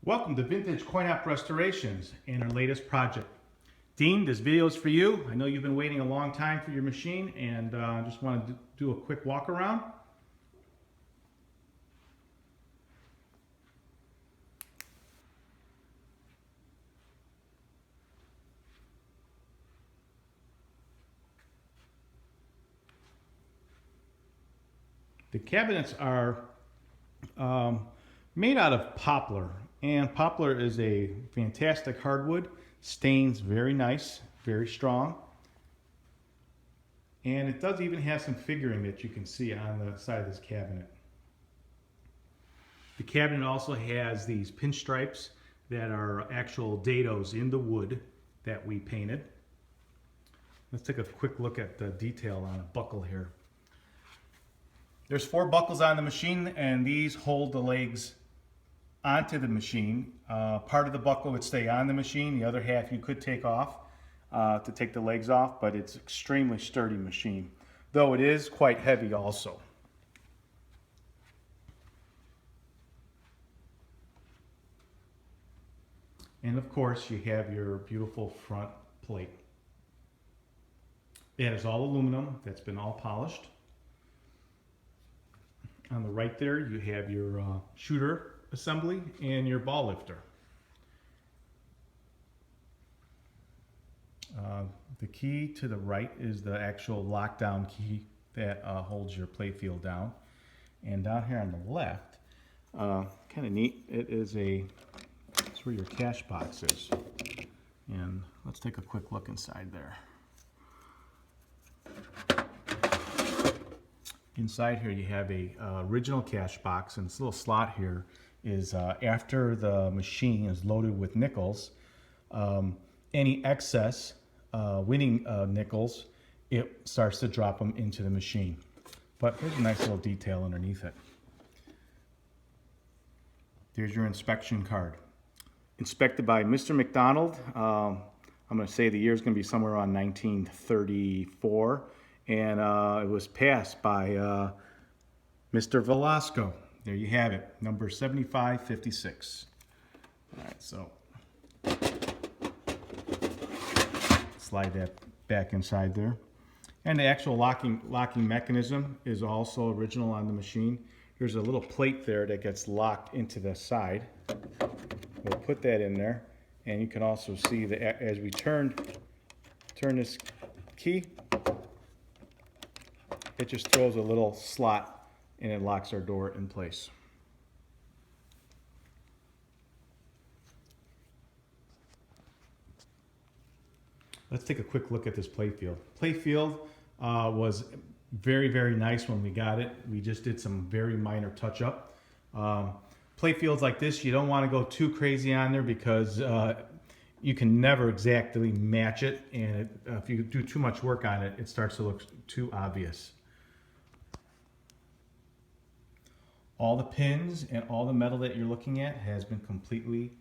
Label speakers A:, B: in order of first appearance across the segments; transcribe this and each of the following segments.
A: Welcome to Vintage Coin Op Restorations and our latest project. Dean, this video is for you. I know you've been waiting a long time for your machine and just want to do a quick walk around. The cabinets are made out of poplar, and poplar is a fantastic hardwood. Stains very nice, very strong, and it does even have some figuring that you can see on the side of this cabinet. The cabinet also has these pinstripes that are actual dados in the wood that we painted. Let's take a quick look at the detail on a buckle here. There's 4 buckles on the machine, and these hold the legs onto the machine. Part of the buckle would stay on the machine, the other half you could take off to take the legs off, but it's extremely sturdy machine, though it is quite heavy also. And of course you have your beautiful front plate. It is all aluminum, that's been all polished. On the right there you have your shooter assembly and your ball lifter. The key to the right is the actual lockdown key that holds your play field down. And down here on the left, kind of neat, it's where your cash box is. And let's take a quick look inside there. Inside here you have a original cash box, and this little slot here is after the machine is loaded with nickels, any excess winning nickels, it starts to drop them into the machine. But here's a nice little detail underneath it. There's your inspection card. Inspected by Mr. McDonald. I'm going to say the year is going to be somewhere around 1934. And it was passed by Mr. Velasco. There you have it, number 7556. All right, so slide that back inside there. And the actual locking mechanism is also original on the machine. There's a little plate there that gets locked into the side. We'll put that in there, and you can also see that as we turn this key, it just throws a little slot and it locks our door in place. Let's take a quick look at this playfield. Playfield was very, very nice when we got it. We just did some very minor touch-up. Playfields like this, you don't want to go too crazy on there because you can never exactly match it, and if you do too much work on it, it starts to look too obvious. All the pins and all the metal that you're looking at has been completely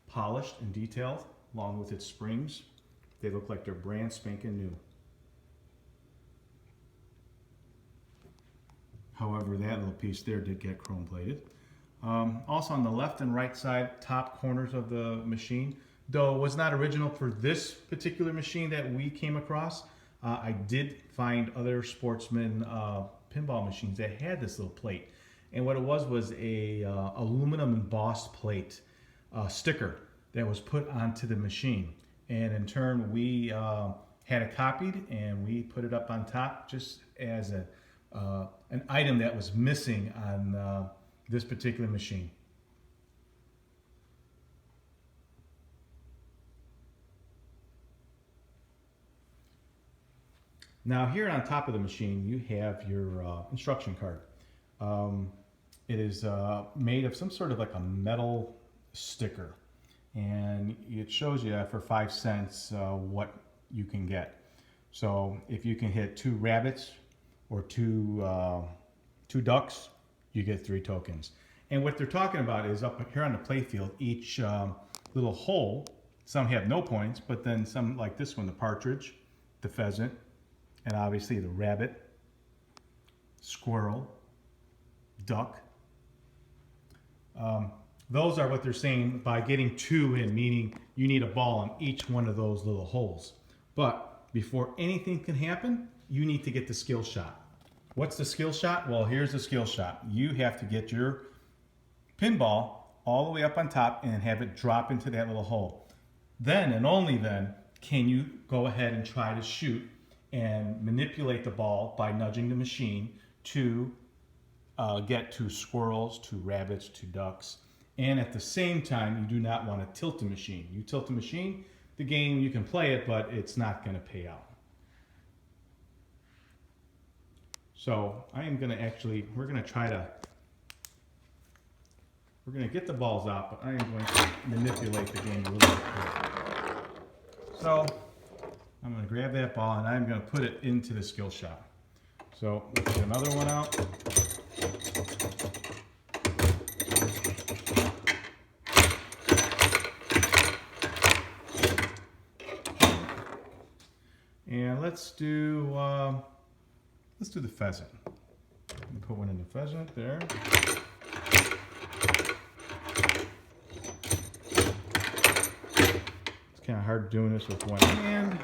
A: polished and detailed, along with its springs. They look like they're brand spanking new. However, that little piece there did get chrome plated. Also on the left and right side, top corners of the machine, though it was not original for this particular machine that we came across, I did find other Sportsman pinball machines that had this little plate. And what it was a aluminum embossed plate sticker that was put onto the machine. And in turn, we had it copied and we put it up on top just as an item that was missing on this particular machine. Now here on top of the machine, you have your instruction card. It is made of some sort of like a metal sticker, and it shows you for 5 cents what you can get. So if you can hit 2 rabbits or two ducks, you get 3 tokens. And what they're talking about is up here on the playfield, each little hole, some have no points, but then some like this one, the partridge, the pheasant, and obviously the rabbit, squirrel, duck. Those are what they're saying by getting 2 in, meaning you need a ball in each one of those little holes. But before anything can happen, you need to get the skill shot. What's the skill shot? Well, here's the skill shot. You have to get your pinball all the way up on top and have it drop into that little hole. Then and only then can you go ahead and try to shoot and manipulate the ball by nudging the machine to get to squirrels, to rabbits, to ducks. And at the same time, you do not want to tilt the machine. You tilt the machine, the game, you can play it, but it's not going to pay out. So I am going to actually, we're going to get the balls out, but I am going to manipulate the game a little bit here. So I'm going to grab that ball and I'm going to put it into the skill shot. So let's get another one out. And let's do the pheasant. Put one in the pheasant there. It's kind of hard doing this with one hand.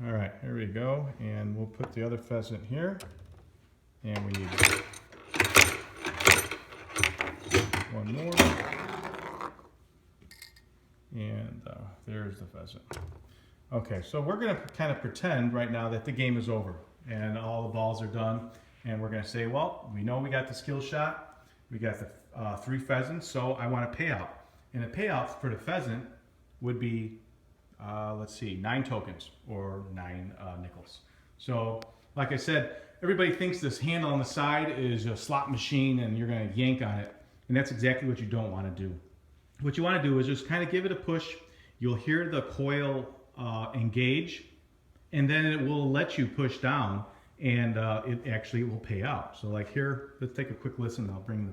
A: All right, here we go. And we'll put the other pheasant here. And we need one more. And there's the pheasant. Okay, so we're going to kind of pretend right now that the game is over and all the balls are done. And we're going to say, well, we know we got the skill shot. We got the 3 pheasants, so I want a payout. And a payout for the pheasant would be, let's see, 9 tokens or 9 nickels. So, like I said, everybody thinks this handle on the side is a slot machine and you're going to yank on it. And that's exactly what you don't want to do. What you want to do is just kind of give it a push. You'll hear the coil engage, and then it will let you push down, and it actually will pay out. So like here, let's take a quick listen. I'll bring the,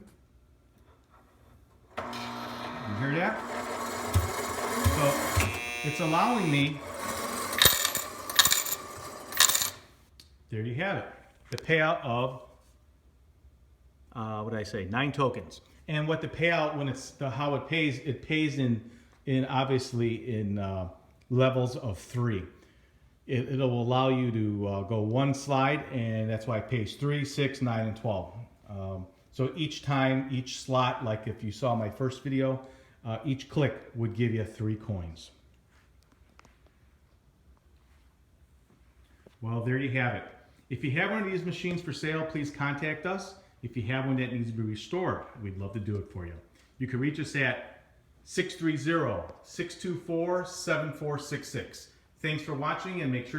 A: you hear that? So it's allowing me, there you have it, the payout of, what did I say, 9 tokens. And what the payout, when it's how it pays in obviously in levels of 3. It'll allow you to go 1 slide, and that's why it pays 3, 6, 9, and 12. So each time, each slot, like if you saw my first video, each click would give you 3 coins. Well, there you have it. If you have one of these machines for sale, please contact us. If you have one that needs to be restored, we'd love to do it for you. You can reach us at 630-624-7466. Thanks for watching, and make sure